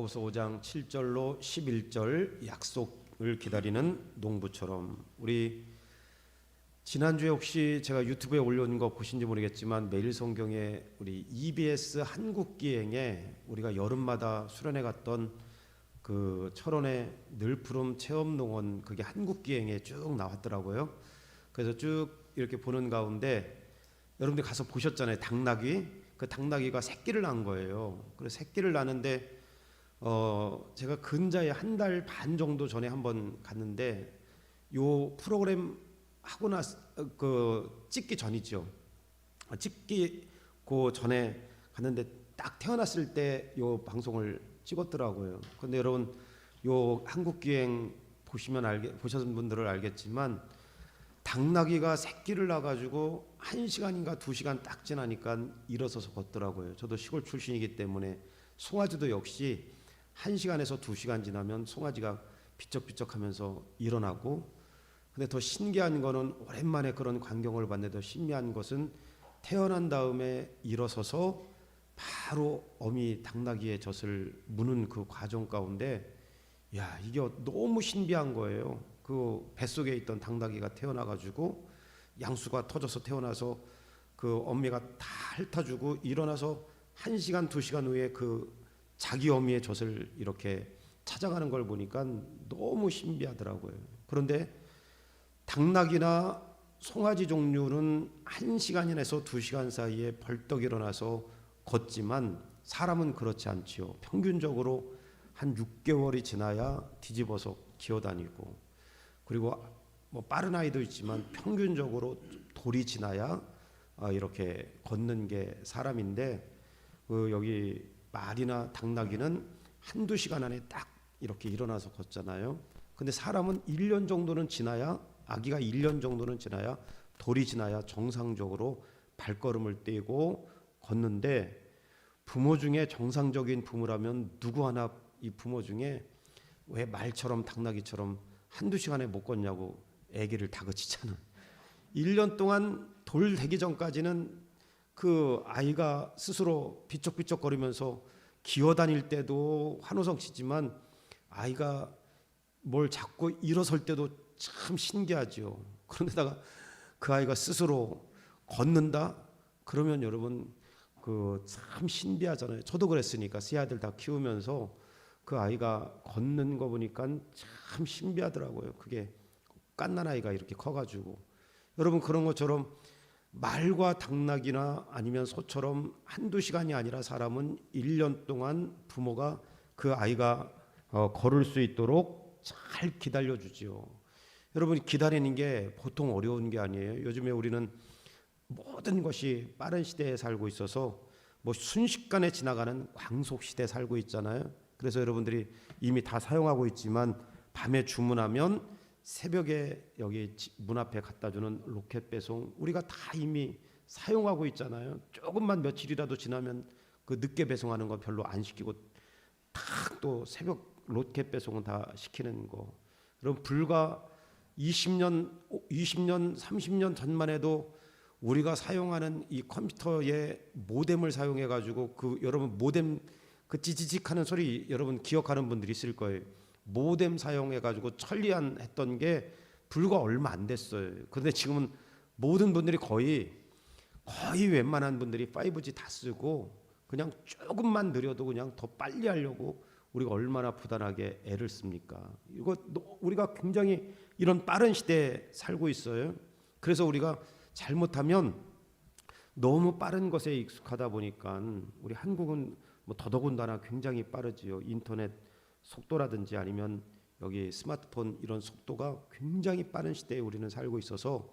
야고보서 5장 7절로 11절 약속을 기다리는 농부처럼. 우리 지난주에 혹시 제가 유튜브에 올려놓은 거 보신지 모르겠지만 매일 성경에 우리 EBS 한국기행에 우리가 여름마다 수련회 갔던 그 철원의 늘푸름 체험농원, 그게 한국기행에 쭉 나왔더라고요. 그래서 쭉 이렇게 보는 가운데 여러분들 가서 보셨잖아요. 당나귀. 그 당나귀가 새끼를 낳은 거예요. 그래서 새끼를 낳는데 제가 근자에 한 달 반 정도 전에 한번 갔는데 요 프로그램 하고 찍기 전이죠. 찍기 그 전에 갔는데 딱 태어났을 때 요 방송을 찍었더라고요. 근데 여러분 요 한국기행 보셨던 분들은 알겠지만 당나귀가 새끼를 낳아가지고 1시간인가 2시간 딱 지나니까 일어서서 걷더라고요. 저도 시골 출신이기 때문에 송아지도 역시 1시간에서 2시간 지나면 송아지가 비쩍비쩍하면서 일어나고, 근데 더 신기한 거는 오랜만에 그런 광경을 봤는데 더 신기한 것은 태어난 다음에 일어서서 바로 어미 당나귀의 젖을 무는 그 과정 가운데 야, 이게 너무 신비한 거예요. 그 뱃속에 있던 당나귀가 태어나가지고 양수가 터져서 태어나서 그 어미가 다 핥아주고 일어나서 1시간 2시간 후에 그 자기 어미의 젖을 이렇게 찾아가는 걸 보니까 너무 신비하더라고요. 그런데 당나귀나 송아지 종류는 1시간에서 2시간 사이에 벌떡 일어나서 걷지만 사람은 그렇지 않지요. 평균적으로 한 6개월이 지나야 뒤집어서 기어다니고, 그리고 뭐 빠른 아이도 있지만 평균적으로 돌이 지나야 이렇게 걷는 게 사람인데, 여기 말이나 당나귀는 1~2시간 안에 딱 이렇게 일어나서 걷잖아요. 근데 사람은 1년 정도는 지나야, 아기가 1년 정도는 지나야, 돌이 지나야 정상적으로 발걸음을 떼고 걷는데, 부모 중에 정상적인 부모라면 누구 하나 이 부모 중에 왜 말처럼 당나귀처럼 1~2시간에 못 걷냐고 아기를 다그치잖아. 1년 동안 돌 되기 전까지는 그 아이가 스스로 비쩍비쩍거리면서 기어다닐 때도 환호성 치지만 아이가 뭘 잡고 일어설 때도 참 신기하죠. 그런데다가 그 아이가 스스로 걷는다? 그러면 여러분 그 참 신비하잖아요. 저도 그랬으니까 세 아들 다 키우면서 그 아이가 걷는 거 보니까 참 신비하더라고요. 그게 갓난아이가 이렇게 커가지고. 여러분 그런 것처럼 말과 당나귀나 아니면 소처럼 1~2시간이 아니라 사람은 1년 동안 부모가 그 아이가 걸을 수 있도록 잘 기다려주지요. 여러분 기다리는 게 보통 어려운 게 아니에요. 요즘에 우리는 모든 것이 빠른 시대에 살고 있어서 뭐 순식간에 지나가는 광속 시대에 살고 있잖아요. 그래서 여러분들이 이미 다 사용하고 있지만 밤에 주문하면 새벽에 여기 문 앞에 갖다 주는 로켓 배송, 우리가 다 이미 사용하고 있잖아요. 조금만 며칠이라도 지나면 그 늦게 배송하는 거 별로 안 시키고 탁 또 새벽 로켓 배송은 다 시키는 거. 여러분 불과 20년, 30년 전만 해도 우리가 사용하는 이 컴퓨터의 모뎀을 사용해 가지고 여러분 모뎀 그 찌찌직하는 소리 여러분 기억하는 분들이 있을 거예요. 모뎀 사용해 가지고 천리안 했던 게 불과 얼마 안 됐어요. 그런데 지금은 모든 분들이 거의 웬만한 분들이 5G 다 쓰고 그냥 조금만 느려도 그냥 더 빨리 하려고 우리가 얼마나 부단하게 애를 씁니까? 이거 우리가 굉장히 이런 빠른 시대에 살고 있어요. 그래서 우리가 잘못하면 너무 빠른 것에 익숙하다 보니까 우리 한국은 뭐 더더군다나 굉장히 빠르지요. 인터넷 속도라든지 아니면 여기 스마트폰 이런 속도가 굉장히 빠른 시대에 우리는 살고 있어서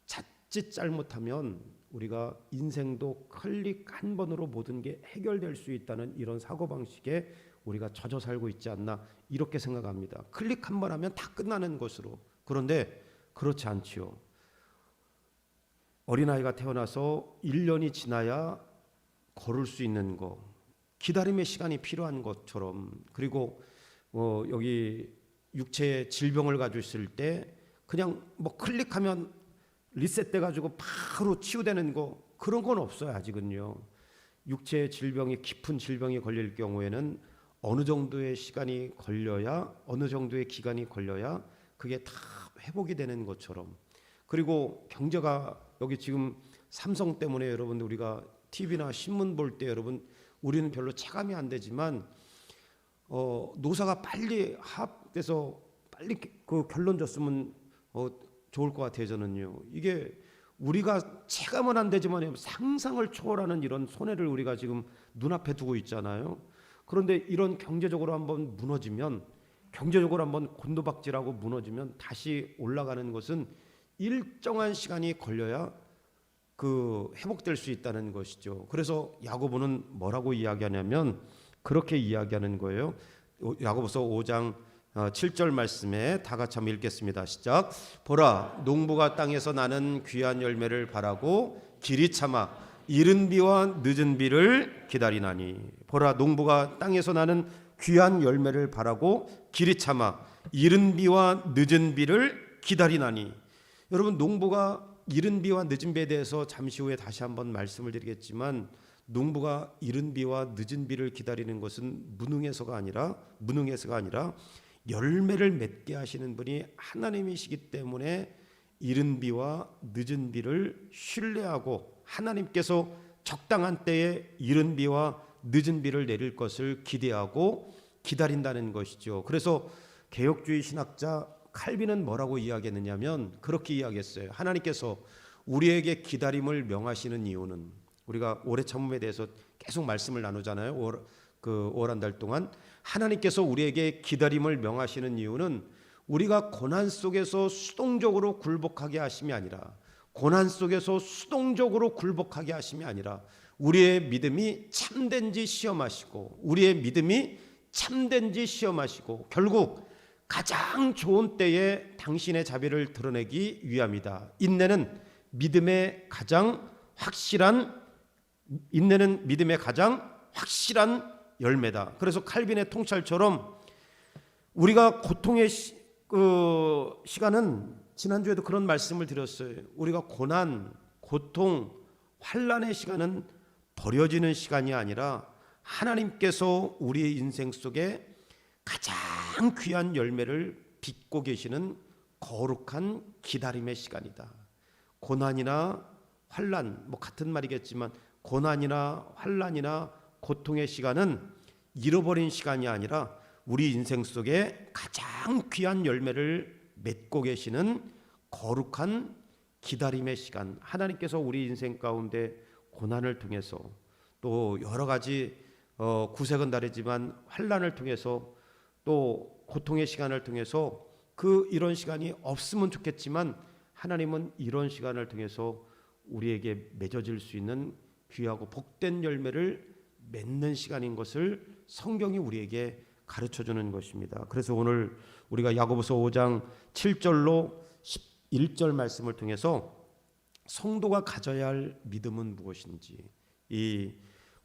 자칫 잘못하면 우리가 인생도 클릭 한 번으로 모든 게 해결될 수 있다는 이런 사고방식에 우리가 젖어 살고 있지 않나 이렇게 생각합니다. 클릭 한 번 하면 다 끝나는 것으로. 그런데 그렇지 않지요. 어린아이가 태어나서 1년이 지나야 걸을 수 있는 거, 기다림의 시간이 필요한 것처럼, 그리고 여기 육체의 질병을 가지고 있을 때 그냥 뭐 클릭하면 리셋돼 가지고 바로 치유되는 거, 그런 건 없어요. 아직은요. 육체의 질병이 깊은 질병이 걸릴 경우에는 어느 정도의 시간이 걸려야, 어느 정도의 기간이 걸려야 그게 다 회복이 되는 것처럼. 그리고 경제가, 여기 지금 삼성 때문에 여러분 우리가 TV나 신문 볼 때 여러분 우리는 별로 체감이 안 되지만 노사가 빨리 합돼서 빨리 그 결론 졌으면 좋을 것 같아요. 저는요. 이게 우리가 체감은 안 되지만 상상을 초월하는 이런 손해를 우리가 지금 눈앞에 두고 있잖아요. 그런데 이런 경제적으로 한번 무너지면, 경제적으로 한번 곤두박질하고 무너지면 다시 올라가는 것은 일정한 시간이 걸려야 그 회복될 수 있다는 것이죠. 그래서 야고보는 뭐라고 이야기하냐면 그렇게 이야기하는 거예요. 야고보서 5장 7절 말씀에 다 같이 한번 읽겠습니다. 시작. 보라, 농부가 땅에서 나는 귀한 열매를 바라고 길이 참아 이른 비와 늦은 비를 기다리나니. 보라, 농부가 땅에서 나는 귀한 열매를 바라고 길이 참아 이른 비와 늦은 비를 기다리나니. 여러분, 농부가 이른 비와 늦은 비에 대해서 잠시 후에 다시 한번 말씀을 드리겠지만, 농부가 이른 비와 늦은 비를 기다리는 것은 무능해서가 아니라 열매를 맺게 하시는 분이 하나님이시기 때문에 이른 비와 늦은 비를 신뢰하고 하나님께서 적당한 때에 이른 비와 늦은 비를 내릴 것을 기대하고 기다린다는 것이죠. 그래서 개혁주의 신학자 칼빈은 뭐라고 이야기했느냐면 그렇게 이야기했어요. 하나님께서 우리에게 기다림을 명하시는 이유는, 우리가 오래 참음에 대해서 계속 말씀을 나누잖아요. 5월 한 달 동안 하나님께서 우리에게 기다림을 명하시는 이유는 우리가 고난 속에서 수동적으로 굴복하게 하심이 아니라, 고난 속에서 수동적으로 굴복하게 하심이 아니라 우리의 믿음이 참된지 시험하시고, 우리의 믿음이 참된지 시험하시고 결국 가장 좋은 때에 당신의 자비를 드러내기 위함이다. 인내는 믿음의 가장 확실한 열매다. 그래서 칼빈의 통찰처럼 우리가 고통의 시간은, 지난주에도 그런 말씀을 드렸어요. 우리가 고난, 고통, 환난의 시간은 버려지는 시간이 아니라 하나님께서 우리의 인생 속에 가장 귀한 열매를 빚고 계시는 거룩한 기다림의 시간이다. 고난이나 환난, 같은 말이겠지만 고난이나 환난이나 고통의 시간은 잃어버린 시간이 아니라 우리 인생 속에 가장 귀한 열매를 맺고 계시는 거룩한 기다림의 시간. 하나님께서 우리 인생 가운데 고난을 통해서, 또 여러 가지 구색은 다르지만 환난을 통해서, 또 고통의 시간을 통해서, 이런 시간이 없으면 좋겠지만 하나님은 이런 시간을 통해서 우리에게 맺어질 수 있는 귀하고 복된 열매를 맺는 시간인 것을 성경이 우리에게 가르쳐주는 것입니다. 그래서 오늘 우리가 야고보서 5장 7절로 11절 말씀을 통해서 성도가 가져야 할 믿음은 무엇인지, 이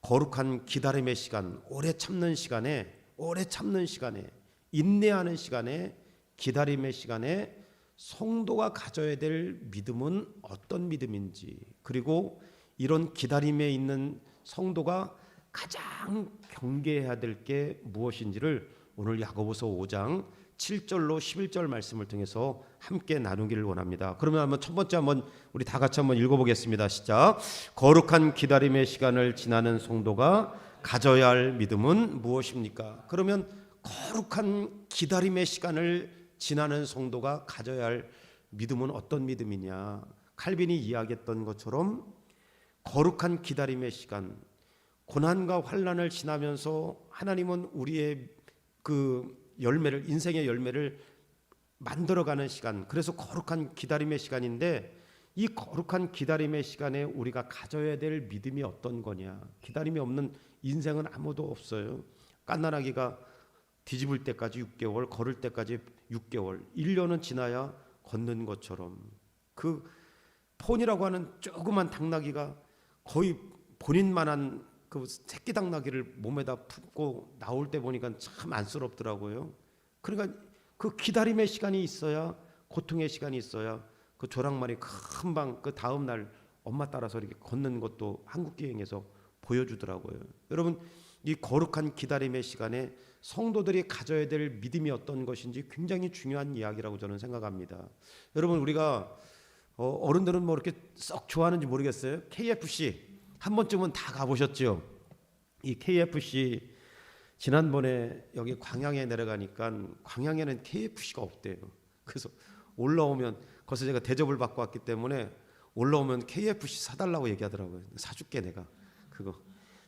거룩한 기다림의 시간, 오래 참는 시간에, 인내하는 시간에, 기다림의 시간에 성도가 가져야 될 믿음은 어떤 믿음인지, 그리고 이런 기다림에 있는 성도가 가장 경계해야 될 게 무엇인지를 오늘 야고보서 5장 7절로 11절 말씀을 통해서 함께 나누기를 원합니다. 그러면 첫 번째 우리 다 같이 한번 읽어보겠습니다. 시작. 거룩한 기다림의 시간을 지나는 성도가 가져야 할 믿음은 무엇입니까? 그러면 거룩한 기다림의 시간을 지나는 성도가 가져야 할 믿음은 어떤 믿음이냐? 칼빈이 이야기했던 것처럼 거룩한 기다림의 시간, 고난과 환난을 지나면서 하나님은 우리의 열매를, 인생의 열매를 만들어가는 시간, 그래서 거룩한 기다림의 시간인데, 이 거룩한 기다림의 시간에 우리가 가져야 될 믿음이 어떤 거냐? 기다림이 없는 인생은 아무도 없어요. 갓난아기가 뒤집을 때까지 6개월, 걸을 때까지 6개월, 1년은 지나야 걷는 것처럼, 그 폰이라고 하는 조그만 당나귀가 거의 본인만한 그 새끼 당나귀를 몸에다 품고 나올 때 보니까 참 안쓰럽더라고요. 그러니까 그 기다림의 시간이 있어야, 고통의 시간이 있어야 그 조랑말이 금방 그 다음 날 엄마 따라서 이렇게 걷는 것도 한국기행에서 보여주더라고요. 여러분, 이 거룩한 기다림의 시간에 성도들이 가져야 될 믿음이 어떤 것인지 굉장히 중요한 이야기라고 저는 생각합니다. 여러분, 우리가 어른들은 뭐 이렇게 썩 좋아하는지 모르겠어요. KFC 한 번쯤은 다 가보셨죠? 이 KFC 지난번에 여기 광양에 내려가니까 광양에는 KFC가 없대요. 그래서 올라오면, 거기서 제가 대접을 받고 왔기 때문에 올라오면 KFC 사달라고 얘기하더라고요. 사줄게 내가 그거.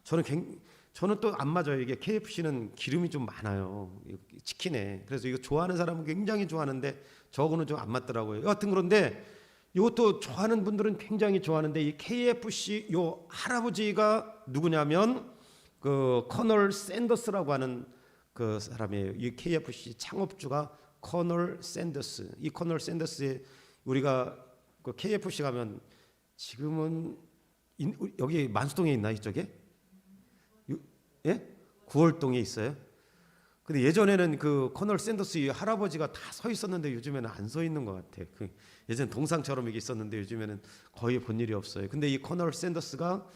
저는 또 안 맞아요. 이게 KFC는 기름이 좀 많아요, 치킨에. 그래서 이거 좋아하는 사람은 굉장히 좋아하는데 저거는 좀 안 맞더라고요. 여하튼 그런데 이것도 좋아하는 분들은 굉장히 좋아하는데, 이 KFC 요 할아버지가 누구냐면 그 커널 샌더스라고 하는 그 사람이에요. 이 KFC 창업주가 커널 샌더스. 이 커널 샌더스의, 우리가 그 KFC 가면 지금은 여기 만수동에 있나 이쪽에? 예? 구월동에 있어요. 근데 예전에는 그 커널 샌더스 이 할아버지가 다 서 있었는데 요즘에는 안 서 있는 것 같아. 그 예전 동상처럼 이게 있었는데 요즘에는 거의 본 일이 없어요. 근데 이 커널 샌더스가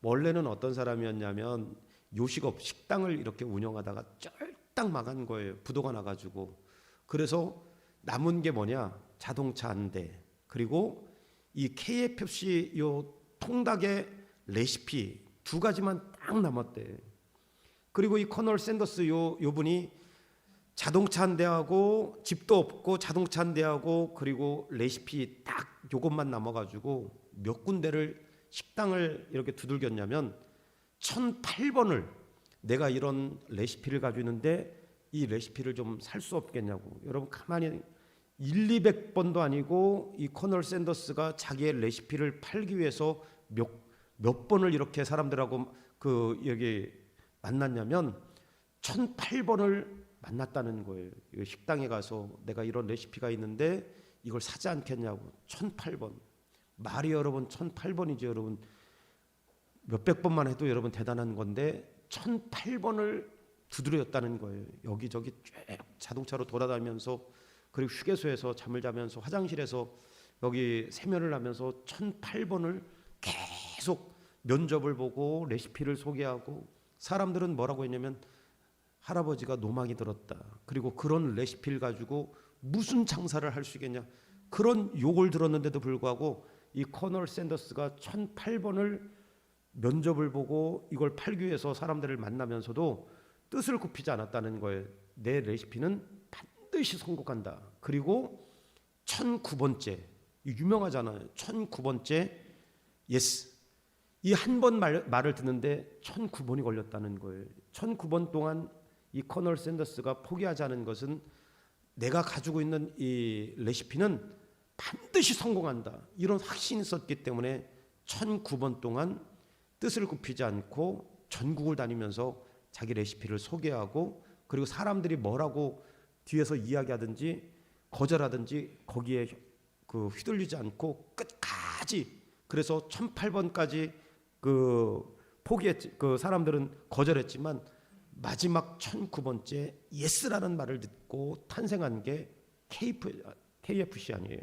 원래는 어떤 사람이었냐면 요식업 식당을 이렇게 운영하다가 쫄딱 망한 거예요. 부도가 나가지고. 그래서 남은 게 뭐냐? 자동차 한 대, 그리고 이 KFC 요 통닭의 레시피 두 가지만 딱 남았대. 그리고 이 커널 샌더스 요 분이 자동차 한 대하고 집도 없고 자동차 한 대하고 그리고 레시피 딱 요것만 남아가지고 몇 군데를 식당을 이렇게 두들겼냐면 1008번을 내가 이런 레시피를 가지고 있는데 이 레시피를 좀 살 수 없겠냐고. 여러분 가만히 200번도 아니고 이 커널 샌더스가 자기의 레시피를 팔기 위해서 몇 번을 이렇게 사람들하고 그 여기 만났냐면 1008번을 만났다는 거예요. 식당에 가서 내가 이런 레시피가 있는데 이걸 사지 않겠냐고. 1008번. 말이 여러분 1008번이죠. 여러분 몇백 번만 해도 여러분 대단한 건데 1008번을 두드렸다는 거예요. 여기저기 쭉 자동차로 돌아다니면서, 그리고 휴게소에서 잠을 자면서, 화장실에서 여기 세면을 하면서 1008번을 계속 면접을 보고 레시피를 소개하고, 사람들은 뭐라고 했냐면 할아버지가 노망이 들었다. 그리고 그런 레시피를 가지고 무슨 장사를 할 수 있겠냐. 그런 욕을 들었는데도 불구하고 이 커널 샌더스가 1008번을 면접을 보고 이걸 팔기 위해서 사람들을 만나면서도 뜻을 굽히지 않았다는 거예요. 내 레시피는 반드시 성공한다. 그리고 1009번째, 유명하잖아요. 1009번째 예스. 이 한 번 말을 듣는데 1009번이 걸렸다는 거예요. 1009번 동안 이 커널 샌더스가 포기하지 않은 것은 내가 가지고 있는 이 레시피는 반드시 성공한다. 이런 확신이 있었기 때문에 1009번 동안 뜻을 굽히지 않고 전국을 다니면서 자기 레시피를 소개하고, 그리고 사람들이 뭐라고 뒤에서 이야기하든지 거절하든지 거기에 그 휘둘리지 않고 끝까지, 그래서 1008번까지 포기했지. 그 사람들은 거절했지만 마지막 1009번째 예스라는 말을 듣고 탄생한 게 KFC 아니에요.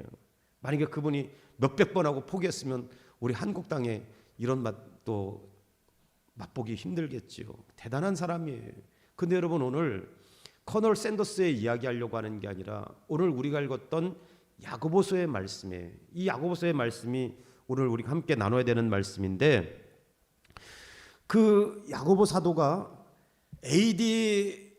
만약에 그분이 몇백 번 하고 포기했으면 우리 한국 땅에 이런 맛도 맛보기 힘들겠지요. 대단한 사람이에요. 근데 여러분, 오늘 커널 샌더스의 이야기하려고 하는 게 아니라 오늘 우리가 읽었던 야고보서의 말씀에, 이 야고보서의 말씀이 오늘 우리가 함께 나눠야 되는 말씀인데, 그 야고보 사도가 AD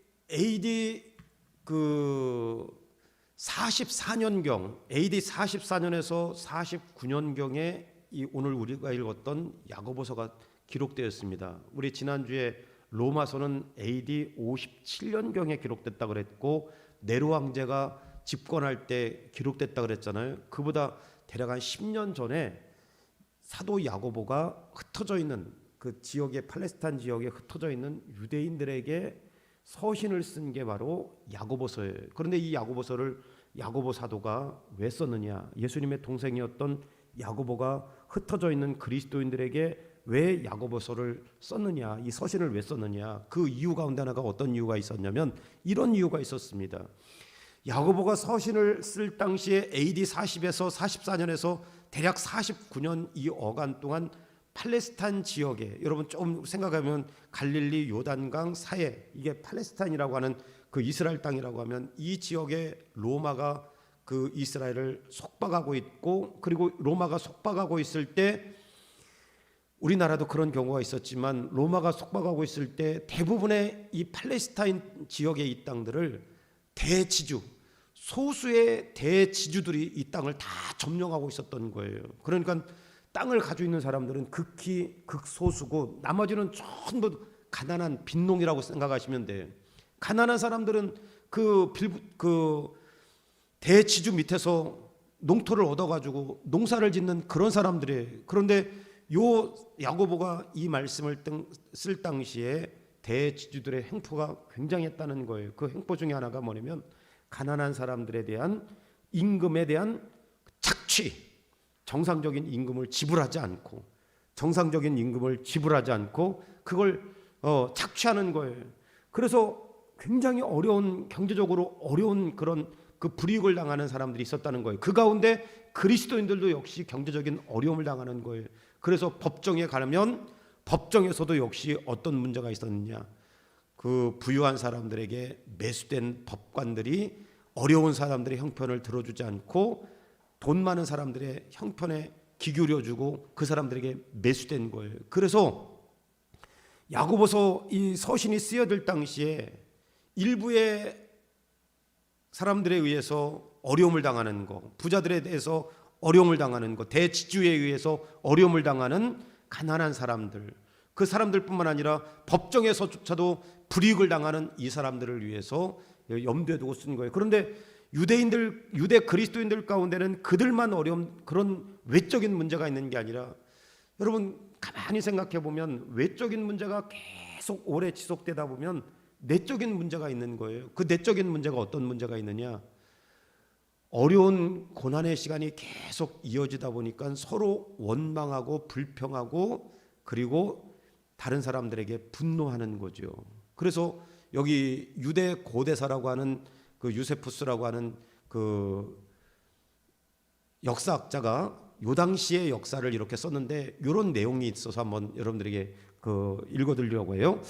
44년경, AD 44년에서 49년경에 이 오늘 우리가 읽었던 야고보서가 기록되었습니다. 우리 지난주에 로마서는 AD 57년경에 기록됐다 그랬고, 네로 황제가 집권할 때 기록됐다 그랬잖아요. 그보다 대략 한 10년 전에 사도 야고보가 흩어져 있는 그 지역의, 팔레스타인 지역에 흩어져 있는 유대인들에게 서신을 쓴 게 바로 야고보서예요. 그런데 이 야고보서를 야고보 사도가 왜 썼느냐? 예수님의 동생이었던 야고보가 흩어져 있는 그리스도인들에게 왜 야고보서를 썼느냐? 이 서신을 왜 썼느냐? 그 이유 가운데 하나가 어떤 이유가 있었냐면 이런 이유가 있었습니다. 야고보가 서신을 쓸 당시에 AD 40에서 44년에서 대략 49년 이 어간 동안 팔레스타인 지역에, 여러분 좀 생각하면 갈릴리 요단강 사해, 이게 팔레스타인이라고 하는 그 이스라엘 땅이라고 하면 이 지역에 로마가 그 이스라엘을 속박하고 있고, 그리고 로마가 속박하고 있을 때 우리나라도 그런 경우가 있었지만 로마가 속박하고 있을 때 대부분의 이 팔레스타인 지역의 이 땅들을 대지주, 소수의 대지주들이 이 땅을 다 점령하고 있었던 거예요. 그러니까 땅을 가지고 있는 사람들은 극히 극소수고 나머지는 전부 가난한 빈농이라고 생각하시면 돼요. 가난한 사람들은 그 대지주 밑에서 농토를 얻어가지고 농사를 짓는 그런 사람들이에요. 그런데 요 야고보가 이 말씀을 쓸 당시에 대지주들의 행포가 굉장했다는 거예요. 그 행포 중에 하나가 뭐냐면 가난한 사람들에 대한 임금에 대한 착취, 정상적인 임금을 지불하지 않고 그걸 착취하는 거예요. 그래서 굉장히 어려운, 경제적으로 어려운 그런 그 불이익을 당하는 사람들이 있었다는 거예요. 그 가운데 그리스도인들도 역시 경제적인 어려움을 당하는 거예요. 그래서 법정에 가면 법정에서도 역시 어떤 문제가 있었느냐, 그 부유한 사람들에게 매수된 법관들이 어려운 사람들의 형편을 들어주지 않고 돈 많은 사람들의 형편에 귀 기울여주고 그 사람들에게 매수된 거예요. 그래서 야고보서 이 서신이 쓰여질 당시에 일부의 사람들에 의해서 어려움을 당하는 거, 부자들에 대해서 어려움을 당하는 것, 대지주에 의해서 어려움을 당하는 가난한 사람들, 그 사람들뿐만 아니라 법정에서조차도 불이익을 당하는 이 사람들을 위해서 염두에 두고 쓴 거예요. 그런데 유대 그리스도인들 가운데는 그들만 어려움, 그런 외적인 문제가 있는 게 아니라, 여러분 가만히 생각해 보면 외적인 문제가 계속 오래 지속되다 보면 내적인 문제가 있는 거예요. 그 내적인 문제가 어떤 문제가 있느냐, 어려운 고난의 시간이 계속 이어지다 보니까 서로 원망하고 불평하고 그리고 다른 사람들에게 분노하는 거죠. 그래서 여기 유대 고대사라고 하는 그 유세푸스라고 하는 그 역사학자가 요 당시의 역사를 이렇게 썼는데 이런 내용이 있어서 한번 여러분들에게 읽어드리려고 해요.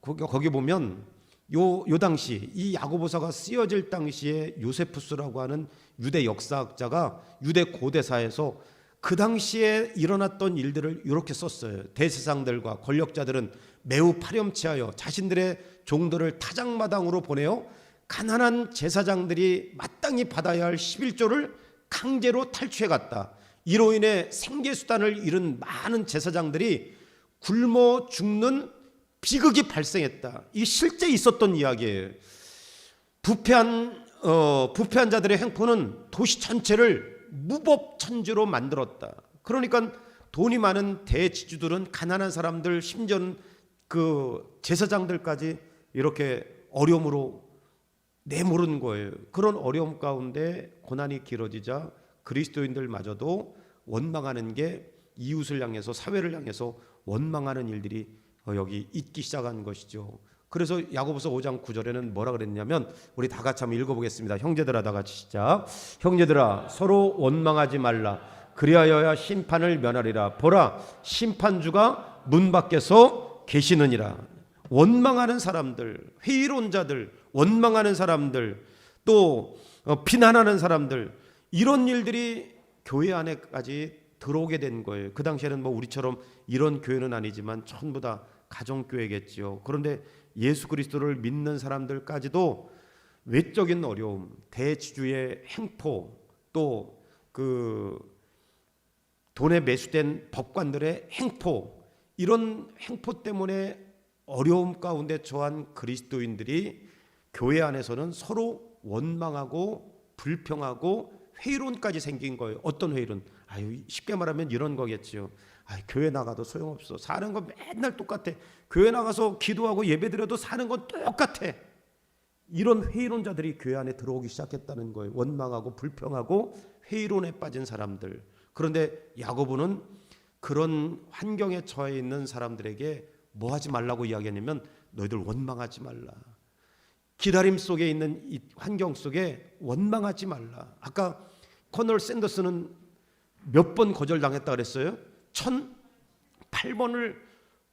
거기 보면 요 당시 이 야고보서가 쓰여질 당시에 요세푸스라고 하는 유대 역사학자가 유대 고대사에서 그 당시에 일어났던 일들을 이렇게 썼어요. 대세상들과 권력자들은 매우 파렴치하여 자신들의 종들을 타작마당으로 보내어 가난한 제사장들이 마땅히 받아야 할 11조를 강제로 탈취해갔다. 이로 인해 생계수단을 잃은 많은 제사장들이 굶어 죽는 비극이 발생했다. 이 실제 있었던 이야기예요. 부패한 자들의 행포는 도시 전체를 무법천지로 만들었다. 그러니까 돈이 많은 대지주들은 가난한 사람들, 심지어는 그 제사장들까지 이렇게 어려움으로 내모른 거예요. 그런 어려움 가운데 고난이 길어지자 그리스도인들마저도 원망하는 게, 이웃을 향해서, 사회를 향해서 원망하는 일들이 여기 있기 시작한 것이죠. 그래서 야고보서 5장 9절에는 뭐라 그랬냐면, 우리 다 같이 한번 읽어보겠습니다. 형제들아, 다 같이 시작. 형제들아, 서로 원망하지 말라. 그리하여야 심판을 면하리라. 보라, 심판주가 문 밖에서 계시느니라. 원망하는 사람들, 회의론 자들, 원망하는 사람들, 또 비난하는 사람들, 이런 일들이 교회 안에까지 들어오게 된 거예요. 그 당시에는 뭐 우리처럼 이런 교회는 아니지만 전부 다 가정교회겠지요. 그런데 예수 그리스도를 믿는 사람들까지도 외적인 어려움, 대지주의 행포, 또 그 돈에 매수된 법관들의 행포, 이런 행포 때문에 어려움 가운데 처한 그리스도인들이 교회 안에서는 서로 원망하고 불평하고 회의론까지 생긴 거예요. 어떤 회의론? 쉽게 말하면 이런 거겠죠. 교회 나가도 소용없어. 사는 거 맨날 똑같아. 교회 나가서 기도하고 예배드려도 사는 건 똑같아. 이런 회의론자들이 교회 안에 들어오기 시작했다는 거예요. 원망하고 불평하고 회의론에 빠진 사람들. 그런데 야고보는 그런 환경에 처해 있는 사람들에게 뭐 하지 말라고 이야기하냐면, 너희들 원망하지 말라. 기다림 속에 있는 이 환경 속에 원망하지 말라. 아까 커널 샌더스는 몇 번 거절당했다 그랬어요? 8번을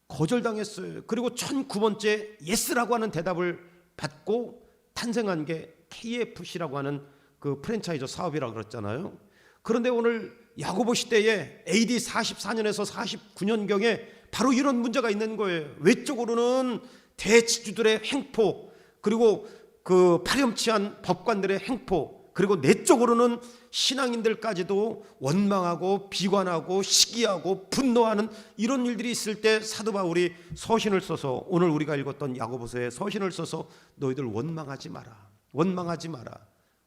거절당했어요. 그리고 1009번째 예스라고 하는 대답을 받고 탄생한 게 KFC라고 하는 그 프랜차이즈 사업이라고 그랬잖아요. 그런데 오늘 야고보 시대에 AD 44년에서 49년경에 바로 이런 문제가 있는 거예요. 외적으로는 대지주들의 횡포, 그리고 그 파렴치한 법관들의 횡포, 그리고 내적으로는 신앙인들까지도 원망하고 비관하고 시기하고 분노하는 이런 일들이 있을 때 사도 바울이 서신을 써서, 오늘 우리가 읽었던 야고보서에 서신을 써서 너희들 원망하지 마라, 원망하지 마라.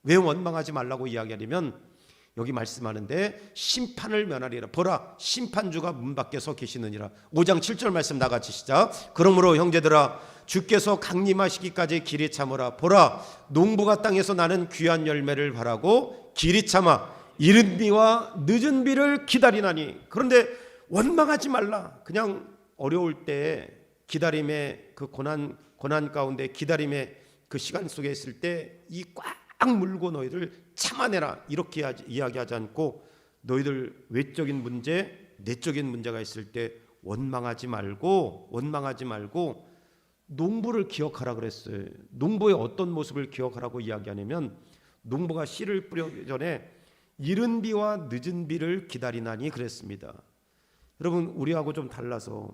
왜 원망하지 말라고 이야기하냐면 여기 말씀하는데 심판을 면하리라. 보라, 심판주가 문 밖에 서 계시느니라. 5장 7절 말씀 나같이 시작. 그러므로 형제들아, 주께서 강림하시기까지 길이 참으라. 보라, 농부가 땅에서 나는 귀한 열매를 바라고 길이 참아 이른 비와 늦은 비를 기다리나니. 그런데 원망하지 말라. 그냥 어려울 때 기다림의 그 고난 가운데, 기다림의 그 시간 속에 있을 때 이 꽉 물고 너희들 참아내라, 이렇게 이야기하지 않고 너희들 외적인 문제, 내적인 문제가 있을 때 원망하지 말고 농부를 기억하라 그랬어요. 농부의 어떤 모습을 기억하라고 이야기하냐면, 농부가 씨를 뿌리기 전에 이른 비와 늦은 비를 기다리나니 그랬습니다. 여러분, 우리하고 좀 달라서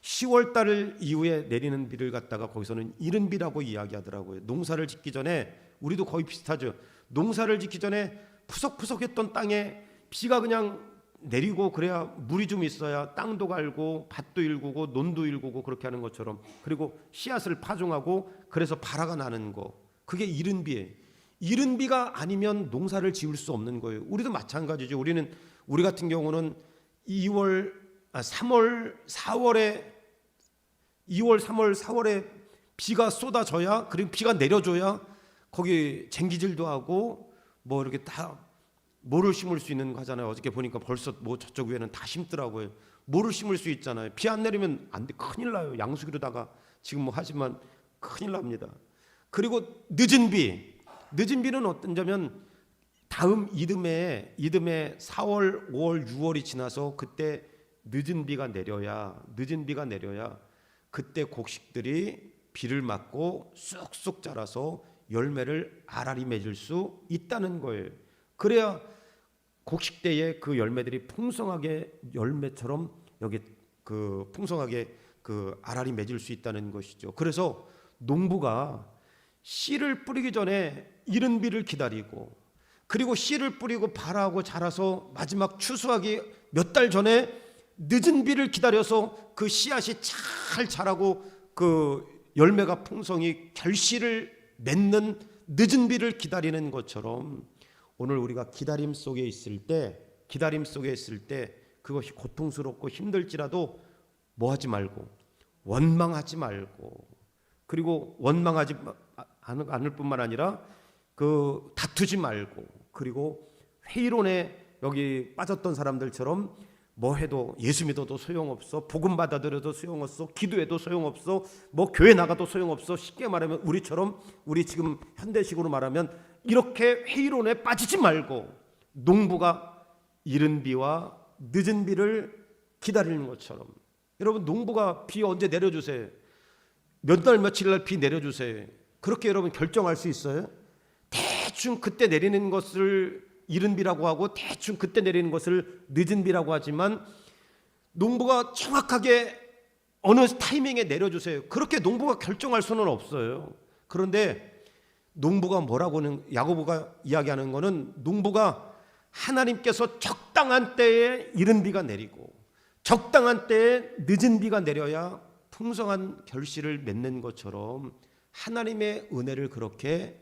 10월 달 이후에 내리는 비를 갖다가 거기서는 이른 비라고 이야기하더라고요. 농사를 짓기 전에, 우리도 거의 비슷하죠. 농사를 짓기 전에 푸석푸석했던 땅에 비가 그냥 내리고 그래야 물이 좀 있어야 땅도 갈고 밭도 일구고 논도 일구고 그렇게 하는 것처럼, 그리고 씨앗을 파종하고 그래서 발화가 나는 거, 그게 이른 비예요. 이른 비가 아니면 농사를 지을 수 없는 거예요. 우리도 마찬가지죠. 우리 같은 경우는 2월 3월 4월에 비가 쏟아져야, 그리고 비가 내려줘야 거기 쟁기질도 하고 뭐 이렇게 다 모를 심을 수 있는 거 하잖아요. 어저께 보니까 벌써 뭐 저쪽 위에는 다 심더라고요. 모를 심을 수 있잖아요. 비 안 내리면 안 돼, 큰일 나요. 양수기로다가 지금 뭐 하지만 큰일 납니다. 그리고 늦은 비는 어떤 점은 다음 이듬해 4월, 5월, 6월이 지나서 그때 늦은 비가 내려야 그때 곡식들이 비를 맞고 쑥쑥 자라서 열매를 알알이 맺을 수 있다는 거예요. 그래야 곡식 때에 그 열매들이 풍성하게 열매처럼 여기 그 풍성하게 그 알알이 맺을 수 있다는 것이죠. 그래서 농부가 씨를 뿌리기 전에 이른 비를 기다리고, 그리고 씨를 뿌리고 발하고 자라서 마지막 추수하기 몇 달 전에 늦은 비를 기다려서 그 씨앗이 잘 자라고 그 열매가 풍성히 결실을 맺는 늦은 비를 기다리는 것처럼, 오늘 우리가 기다림 속에 있을 때 그것이 고통스럽고 힘들지라도 뭐 하지 말고, 원망하지 말고, 그리고 원망하지 않을 뿐만 아니라 그 다투지 말고, 그리고 회의론에 여기 빠졌던 사람들처럼 뭐 해도 예수 믿어도 소용없어, 복음 받아들여도 소용없어, 기도해도 소용없어, 뭐 교회 나가도 소용없어, 쉽게 말하면 우리 지금 현대식으로 말하면 이렇게 회의론에 빠지지 말고, 농부가 이른 비와 늦은 비를 기다리는 것처럼, 여러분 농부가 비 언제 내려주세요, 몇 날 며칠 날 비 내려주세요, 그렇게 여러분 결정할 수 있어요? 대충 그때 내리는 것을 이른 비라고 하고 대충 그때 내리는 것을 늦은 비라고 하지만, 농부가 정확하게 어느 타이밍에 내려주세요, 그렇게 농부가 결정할 수는 없어요. 그런데 농부가 뭐라고는, 야고보가 이야기하는 거는, 농부가 하나님께서 적당한 때에 이른 비가 내리고 적당한 때에 늦은 비가 내려야 풍성한 결실을 맺는 것처럼, 하나님의 은혜를 그렇게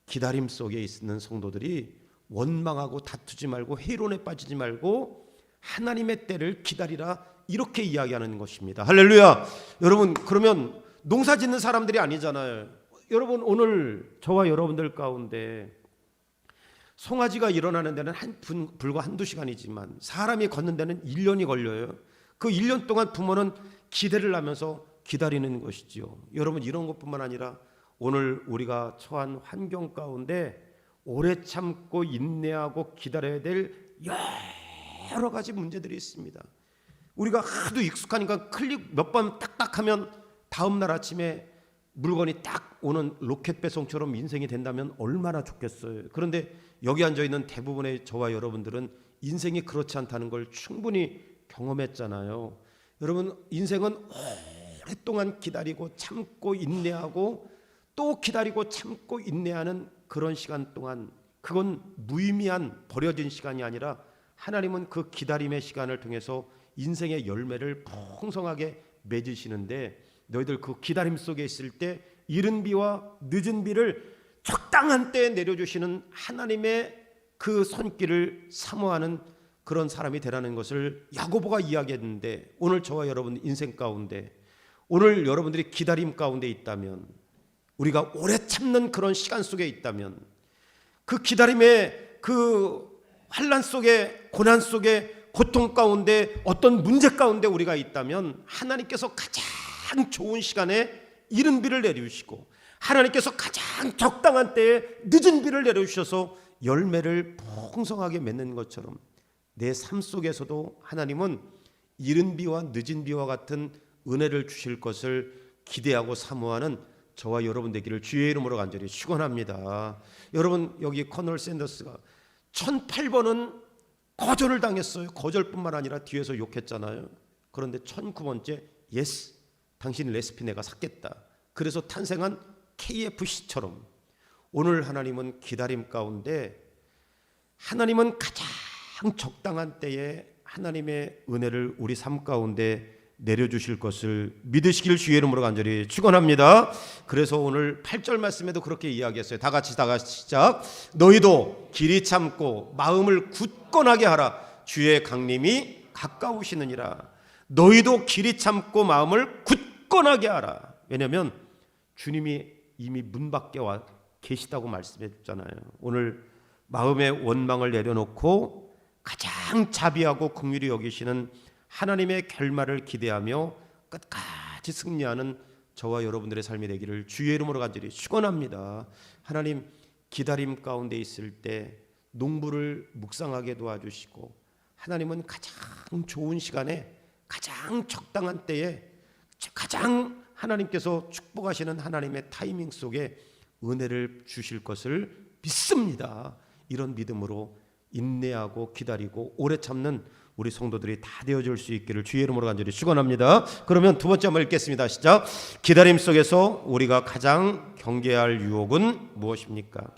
기다림 속에 있는 성도들이 원망하고 다투지 말고 회의론에 빠지지 말고 하나님의 때를 기다리라, 이렇게 이야기하는 것입니다. 할렐루야. 여러분, 그러면 농사 짓는 사람들이 아니잖아요. 여러분, 오늘 저와 여러분들 가운데 송아지가 일어나는 데는 불과 한두 시간이지만 사람이 걷는 데는 1년이 걸려요. 그 1년 동안 부모는 기대를 하면서 기다리는 것이지요. 여러분, 이런 것뿐만 아니라 오늘 우리가 처한 환경 가운데 오래 참고 인내하고 기다려야 될 여러 가지 문제들이 있습니다. 우리가 하도 익숙하니까 클릭 몇 번 딱딱하면 다음 날 아침에 물건이 딱 오는 로켓 배송처럼 인생이 된다면 얼마나 좋겠어요. 그런데 여기 앉아있는 대부분의 저와 여러분들은 인생이 그렇지 않다는 걸 충분히 경험했잖아요. 여러분, 인생은 오랫동안 기다리고 참고 인내하고 또 기다리고 참고 인내하는 그런 시간 동안, 그건 무의미한 버려진 시간이 아니라 하나님은 그 기다림의 시간을 통해서 인생의 열매를 풍성하게 맺으시는데, 너희들 그 기다림 속에 있을 때 이른 비와 늦은 비를 적당한 때에 내려주시는 하나님의 그 손길을 사모하는 그런 사람이 되라는 것을 야고보가 이야기했는데, 오늘 저와 여러분 인생 가운데, 오늘 여러분들이 기다림 가운데 있다면, 우리가 오래 참는 그런 시간 속에 있다면, 그 기다림의 그 환난 속에, 고난 속에, 고통 가운데, 어떤 문제 가운데 우리가 있다면 하나님께서 가장 좋은 시간에 이른 비를 내려주시고, 하나님께서 가장 적당한 때에 늦은 비를 내려주셔서 열매를 풍성하게 맺는 것처럼 내 삶 속에서도 하나님은 이른 비와 늦은 비와 같은 은혜를 주실 것을 기대하고 사모하는 저와 여러분 되기를 주의 이름으로 간절히 축원합니다. 여러분, 여기 커널 샌더스가 1008번은 거절을 당했어요. 거절뿐만 아니라 뒤에서 욕했잖아요. 그런데 1009번째 예스, 당신 레시피 내가 샀겠다. 그래서 탄생한 KFC처럼 오늘 하나님은 기다림 가운데, 하나님은 가장 적당한 때에 하나님의 은혜를 우리 삶 가운데 내려주실 것을 믿으시길 주의 이름으로 간절히 축원합니다. 그래서 오늘 8절 말씀에도 그렇게 이야기했어요. 다 같이 시작. 너희도 길이 참고 마음을 굳건하게 하라. 주의 강림이 가까우시느니라. 너희도 길이 참고 마음을 굳건하게 하라. 왜냐하면 주님이 이미 문 밖에 와 계시다고 말씀했잖아요. 오늘 마음의 원망을 내려놓고 가장 자비하고 긍휼히 여기시는 하나님의 결말을 기대하며 끝까지 승리하는 저와 여러분들의 삶이 되기를 주의 이름으로 간절히 축원합니다. 하나님, 기다림 가운데 있을 때 농부를 묵상하게 도와주시고, 하나님은 가장 좋은 시간에 가장 적당한 때에 가장 하나님께서 축복하시는 하나님의 타이밍 속에 은혜를 주실 것을 믿습니다. 이런 믿음으로 인내하고 기다리고 오래 참는 우리 성도들이 다 되어줄 수 있기를 주의 이름으로 간절히 축원합니다. 그러면 두 번째 한번 읽겠습니다. 시작. 기다림 속에서 우리가 가장 경계해야 할 유혹은 무엇입니까?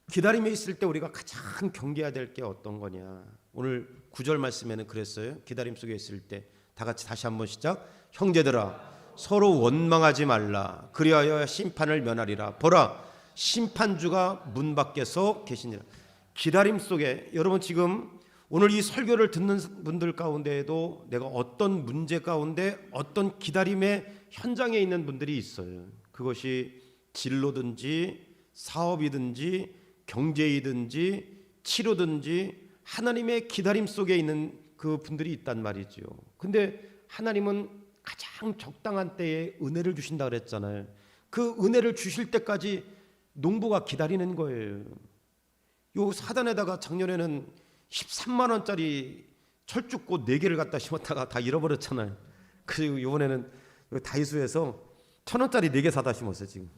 기다림에 있을 때 우리가 가장 경계해야 될 게 어떤 거냐? 오늘 9절 말씀에는 그랬어요. 기다림 속에 있을 때 다 같이 다시 한번 시작. 형제들아, 서로 원망하지 말라. 그리하여 심판을 면하리라. 보라, 심판주가 문 밖에서 계시니라. 기다림 속에, 여러분 지금 오늘 이 설교를 듣는 분들 가운데에도 내가 어떤 문제 가운데, 어떤 기다림의 현장에 있는 분들이 있어요. 그것이 진로든지 사업이든지 경제이든지 치료든지 하나님의 기다림 속에 있는 그 분들이 있단 말이죠. 근데 하나님은 가장 적당한 때에 은혜를 주신다 그랬잖아요. 그 은혜를 주실 때까지 농부가 기다리는 거예요. 요 사단에다가 작년에는 13만 원짜리 철쭉꽃 4개를 갖다 심었다가 다 잃어버렸잖아요. 그리고 이번에는 다이소에서 1,000원짜리 4개 사다 심었어요. 지금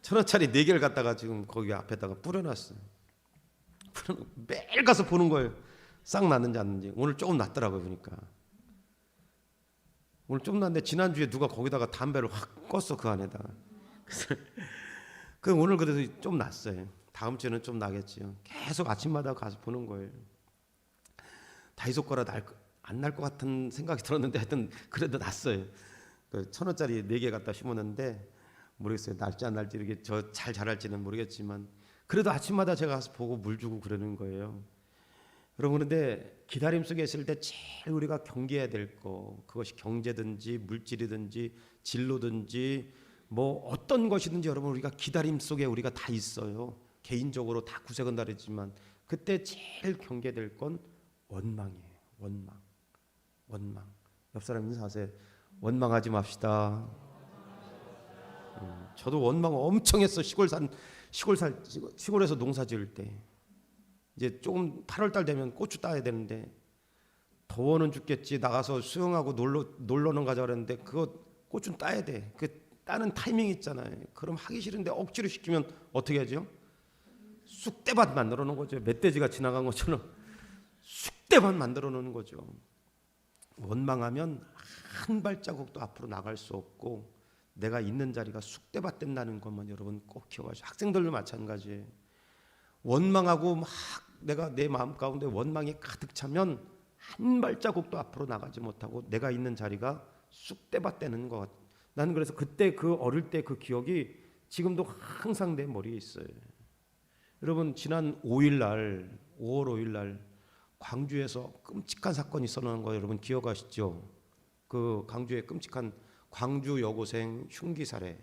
1,000원짜리 4개를 갖다가 지금 거기 앞에다가 뿌려놨어요. 매일 가서 보는 거예요. 싹 났는지 안 났는지. 오늘 조금 났더라고요. 보니까 오늘 좀 났는데, 지난주에 누가 거기다가 담배를 확 껐어, 그 안에다가. 그래서 오늘 그래도 좀 났어요. 다음 주에는 좀 나겠지요. 계속 아침마다 가서 보는 거예요. 다이소 거라 안 날 것 같은 생각이 들었는데 하여튼 그래도 났어요. 그 1,000원짜리 4개 갖다 심었는데 모르겠어요. 날지 안 날지, 이렇게 저 잘 자랄지는 모르겠지만 그래도 아침마다 제가 가서 보고 물 주고 그러는 거예요. 여러분, 그런데 기다림 속에 있을 때 제일 우리가 경계해야 될 거, 그것이 경제든지 물질이든지 진로든지 뭐 어떤 것이든지, 여러분 우리가 기다림 속에 우리가 다 있어요. 개인적으로 다 구색은 다르지만 그때 제일 경계될 건 원망이에요. 원망. 옆 사람 인사하세요. 원망하지 맙시다. 저도 원망 엄청 했어. 시골에서 농사 지을 때 이제 조금 8월달 되면 고추 따야 되는데 더워는 죽겠지 나가서 수영하고 놀러는 가자 그랬는데 그거 꽃은 따야 돼. 그 따는 타이밍 있잖아요. 그럼 하기 싫은데 억지로 시키면 어떻게 하죠? 쑥대밭 만들어 놓은 거죠. 멧돼지가 지나간 것처럼 쑥대밭 만들어 놓는 거죠. 원망하면 한 발자국도 앞으로 나갈 수 없고 내가 있는 자리가 쑥대밭 된다는 것만 여러분 꼭 기억하시고, 학생들도 마찬가지예요. 원망하고 막 내가 내 마음 가운데 원망이 가득 차면 한 발자국도 앞으로 나가지 못하고 내가 있는 자리가 쑥대밭 되는 것 같아요. 나는 그래서 그때 그 어릴 때 그 기억이 지금도 항상 내 머리에 있어요. 여러분 지난 5월 5일 날 광주에서 끔찍한 사건이 있었는 거 여러분 기억하시죠? 그 광주의 끔찍한 광주 여고생 흉기 살해.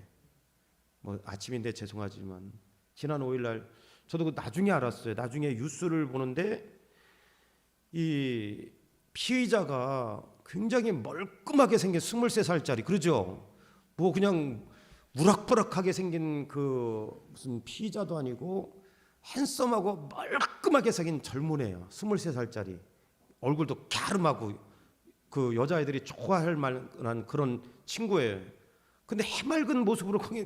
뭐 아침인데 죄송하지만 지난 5일 날 저도 그 나중에 알았어요. 나중에 뉴스를 보는데 이 피의자가 굉장히 멀끔하게 생긴 23살짜리, 그러죠? 뭐 그냥 우락부락하게 생긴 그 무슨 피의자도 아니고 핸섬하고 멀끔하게 생긴 젊은 애예요. 23살짜리. 얼굴도 갸름하고 그 여자애들이 좋아할 만한 그런 친구예요. 근데 해맑은 모습으로 거기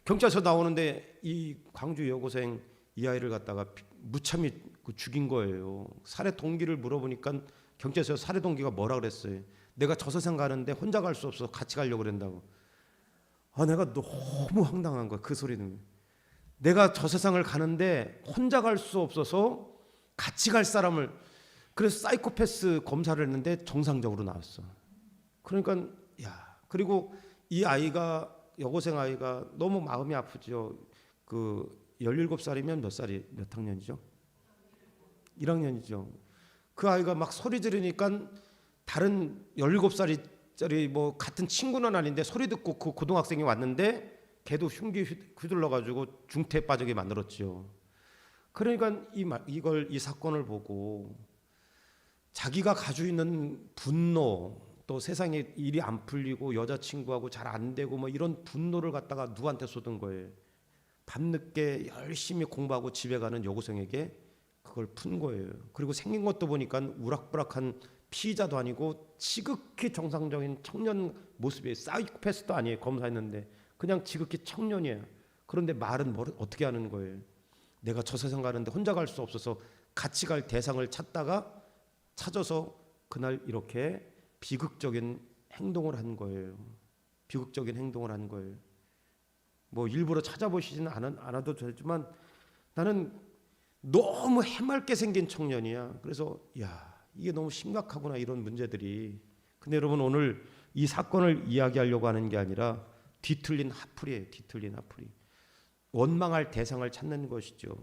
경찰서 나오는데 이 광주 여고생 이 아이를 갖다가 무참히 죽인 거예요. 살해 동기를 물어보니까 경찰서에서 살해 동기가 뭐라 그랬어요? 내가 저 세상 가는데 혼자 갈 수 없어서 같이 가려고 그런다고. 내가 너무 황당한 거야. 그 소리는. 내가 저 세상을 가는데 혼자 갈 수 없어서 같이 갈 사람을, 그래서 사이코패스 검사를 했는데 정상적으로 나왔어. 그러니까 그리고 이 아이가, 여고생 아이가 너무 마음이 아프죠. 그 17살이면 몇 학년이죠? 1학년이죠. 그 아이가 막 소리 지르니까 다른 17살짜리 뭐 같은 친구는 아닌데 소리 듣고 그 고등학생이 왔는데 걔도 흉기 휘둘러 가지고 중태에 빠지게 만들었죠. 그러니까 이 사건을 보고 자기가 가지고 있는 분노, 또 세상에 일이 안 풀리고 여자친구하고 잘 안 되고 뭐 이런 분노를 갖다가 누구한테 쏟은 거예요? 밤늦게 열심히 공부하고 집에 가는 여고생에게 그걸 푼 거예요. 그리고 생긴 것도 보니까 우락부락한 피의자도 아니고 지극히 정상적인 청년 모습이에요. 사이코패스도 아니에요. 검사했는데 그냥 지극히 청년이에요. 그런데 말은 어떻게 하는 거예요? 내가 저 세상 가는데 혼자 갈 수 없어서 같이 갈 대상을 찾아서 그날 이렇게 비극적인 행동을 한 거예요. 비극적인 행동을 한 거예요. 뭐 일부러 찾아보시지는 않아도 되지만 나는 너무 해맑게 생긴 청년이야. 그래서 이게 너무 심각하구나, 이런 문제들이. 근데 여러분 오늘 이 사건을 이야기하려고 하는 게 아니라 뒤틀린 하풀이에요. 뒤틀린 하풀이. 원망할 대상을 찾는 것이죠.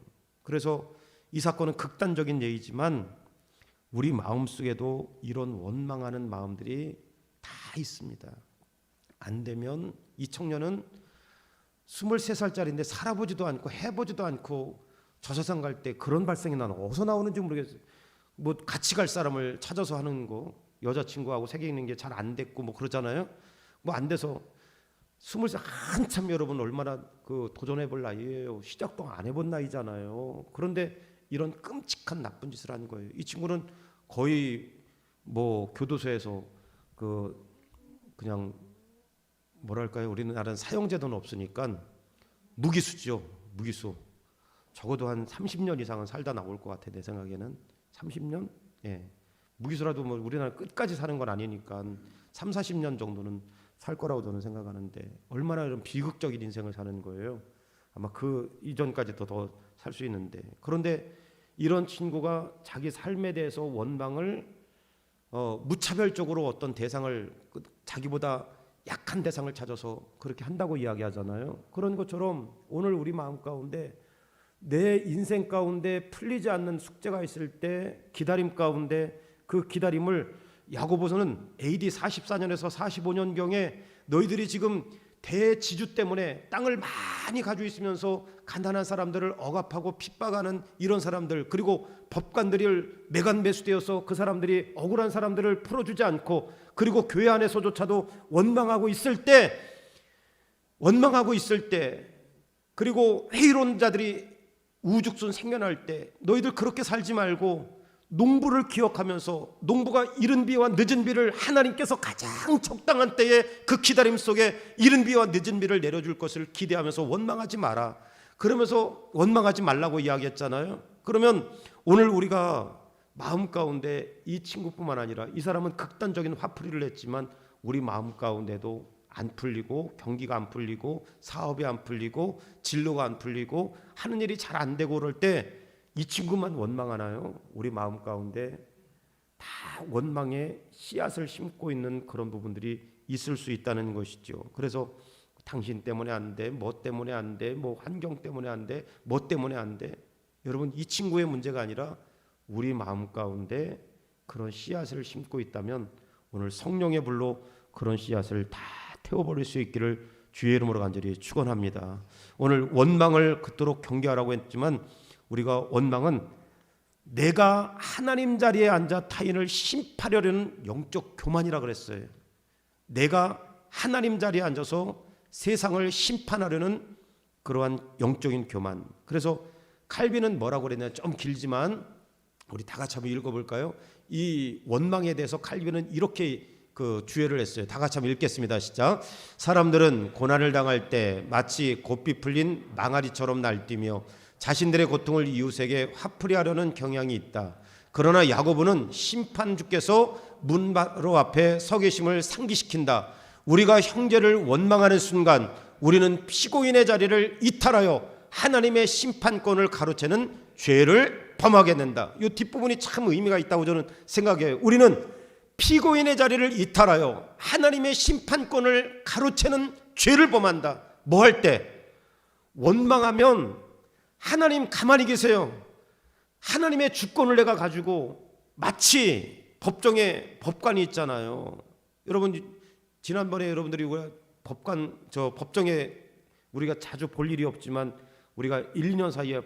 그래서 이 사건은 극단적인 예이지만 우리 마음속에도 이런 원망하는 마음들이 다 있습니다. 안 되면 이 청년은 23살짜리인데 살아보지도 않고 해보지도 않고 저 세상 갈 때 그런 발생이 나는 어디서 나오는지 모르겠어요. 뭐 같이 갈 사람을 찾아서 하는 거, 여자친구하고 사귀는 있는 게 잘 안 됐고 뭐 그러잖아요. 뭐 안 돼서 20살 한참 여러분 얼마나 그 도전해볼 나이예요. 시작도 안 해본 나이잖아요. 그런데 이런 끔찍한 나쁜 짓을 한 거예요. 이 친구는 거의 뭐 교도소에서 그냥 뭐랄까요? 우리나라는 사형제도는 없으니까 무기수죠. 무기수. 적어도 한 30년 이상은 살다 나올 것 같아, 내 생각에는. 30년? 예. 무기수라도 뭐 우리나라 끝까지 사는 건 아니니까 3, 40년 정도는 살 거라고 저는 생각하는데 얼마나 이런 비극적인 인생을 사는 거예요. 아마 그 이전까지도 더 살 수 있는데. 그런데 이런 친구가 자기 삶에 대해서 원망을 무차별적으로 어떤 대상을, 자기보다 약한 대상을 찾아서 그렇게 한다고 이야기하잖아요. 그런 것처럼 오늘 우리 마음 가운데 내 인생 가운데 풀리지 않는 숙제가 있을 때 기다림 가운데 그 기다림을, 야고보서는 AD 44년에서 45년경에 너희들이 지금 대지주 때문에 땅을 많이 가지고 있으면서 가난한 사람들을 억압하고 핍박하는 이런 사람들, 그리고 법관들이 매간매수되어서 그 사람들이 억울한 사람들을 풀어주지 않고, 그리고 교회 안에서조차도 원망하고 있을 때, 그리고 회의론자들이 우죽순 생겨날 때 너희들 그렇게 살지 말고 농부를 기억하면서 농부가 이른 비와 늦은 비를 하나님께서 가장 적당한 때에 그 기다림 속에 이른 비와 늦은 비를 내려줄 것을 기대하면서 원망하지 마라. 그러면서 원망하지 말라고 이야기했잖아요. 그러면 오늘 우리가 마음 가운데 이 친구뿐만 아니라 이 사람은 극단적인 화풀이를 했지만 우리 마음 가운데도 안 풀리고 경기가 안 풀리고 사업이 안 풀리고 진로가 안 풀리고 하는 일이 잘 안 되고 그럴 때 이 친구만 원망하나요? 우리 마음 가운데 다 원망의 씨앗을 심고 있는 그런 부분들이 있을 수 있다는 것이죠. 그래서 당신 때문에 안 돼, 뭐 때문에 안 돼, 뭐 환경 때문에 안 돼, 뭐 때문에 안 돼. 여러분 이 친구의 문제가 아니라 우리 마음 가운데 그런 씨앗을 심고 있다면 오늘 성령의 불로 그런 씨앗을 다 태워버릴 수 있기를 주의 이름으로 간절히 축원합니다. 오늘 원망을 그토록 경계하라고 했지만 우리가 원망은 내가 하나님 자리에 앉아 타인을 심판하려는 영적 교만이라 그랬어요. 내가 하나님 자리에 앉아서 세상을 심판하려는 그러한 영적인 교만. 그래서 칼빈은 뭐라고 그랬냐? 좀 길지만 우리 다 같이 한번 읽어볼까요? 이 원망에 대해서 칼빈은 이렇게 그 주의를 했어요. 다 같이 한번 읽겠습니다. 시작. 사람들은 고난을 당할 때 마치 곱비 풀린 망아리처럼 날뛰며 자신들의 고통을 이웃에게 화풀이하려는 경향이 있다. 그러나 야고보는 심판주께서 문 바로 앞에 서 계심을 상기시킨다. 우리가 형제를 원망하는 순간 우리는 피고인의 자리를 이탈하여 하나님의 심판권을 가로채는 죄를 범하게 된다. 이 뒷부분이 참 의미가 있다고 저는 생각해요. 우리는 피고인의 자리를 이탈하여 하나님의 심판권을 가로채는 죄를 범한다. 뭐 할 때? 원망하면 하나님 가만히 계세요. 하나님의 주권을 내가 가지고 마치 법정에 법관이 있잖아요. 여러분 지난번에 여러분들이 법정에 우리가 자주 볼 일이 없지만 우리가 1, 2년 사이에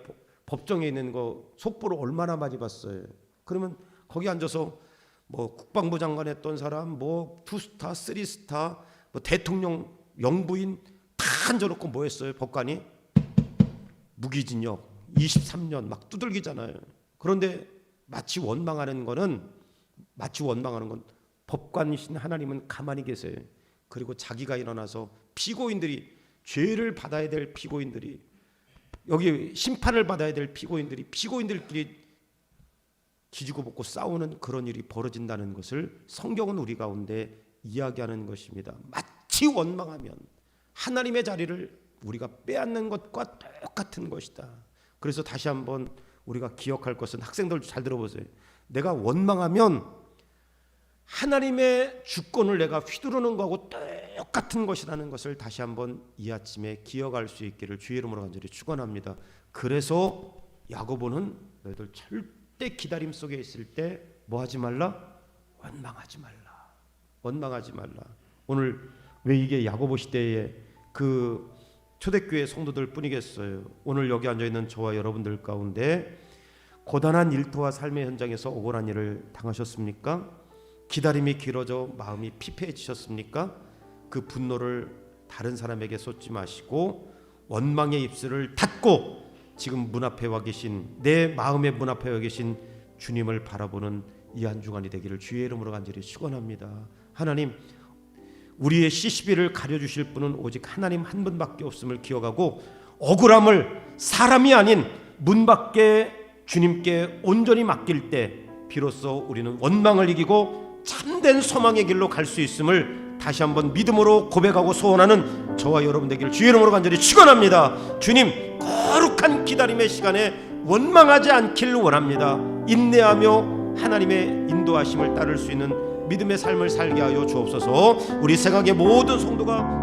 법정에 있는 거 속보를 얼마나 많이 봤어요. 그러면 거기 앉아서 뭐 국방부 장관 했던 사람, 뭐 2스타, 3스타, 뭐 대통령 영부인 다 앉아놓고 뭐 했어요? 법관이 무기징역 23년 막 두들기잖아요. 그런데 마치 원망하는 건 법관이신 하나님은 가만히 계세요. 그리고 자기가 일어나서 피고인들이 죄를 받아야 될 피고인들이 여기 심판을 받아야 될 피고인들끼리 기지고 볶고 싸우는 그런 일이 벌어진다는 것을 성경은 우리 가운데 이야기하는 것입니다. 마치 원망하면 하나님의 자리를 우리가 빼앗는 것과 똑같은 것이다. 그래서 다시 한번 우리가 기억할 것은 학생들 잘 들어보세요. 내가 원망하면 하나님의 주권을 내가 휘두르는 거하고 똑같은 것이라는 것을 다시 한번 이 아침에 기억할 수 있기를 주의 이름으로 간절히 축원합니다. 그래서 야고보는 너희들 절대 기다림 속에 있을 때 뭐 하지 말라? 원망하지 말라. 오늘 왜 이게 야고보 시대에 그 초대교회 성도들 뿐이겠어요. 오늘 여기 앉아있는 저와 여러분들 가운데 고단한 일터와 삶의 현장에서 억울한 일을 당하셨습니까? 기다림이 길어져 마음이 피폐해지셨습니까? 그 분노를 다른 사람에게 쏟지 마시고 원망의 입술을 닫고 지금 문 앞에 와 계신 내 마음의 문 앞에 와 계신 주님을 바라보는 이 한 주간이 되기를 주의 이름으로 간절히 축원합니다. 하나님, 우리의 CCB를 가려주실 분은 오직 하나님 한 분밖에 없음을 기억하고 억울함을 사람이 아닌 문 밖에 주님께 온전히 맡길 때 비로소 우리는 원망을 이기고 참된 소망의 길로 갈 수 있음을 다시 한번 믿음으로 고백하고 소원하는 저와 여러분 되기를 주의 이름으로 간절히 축원합니다. 주님, 거룩한 기다림의 시간에 원망하지 않기를 원합니다. 인내하며 하나님의 인도하심을 따를 수 있는 믿음의 삶을 살게 하여 주옵소서. 우리 생각의 모든 성도가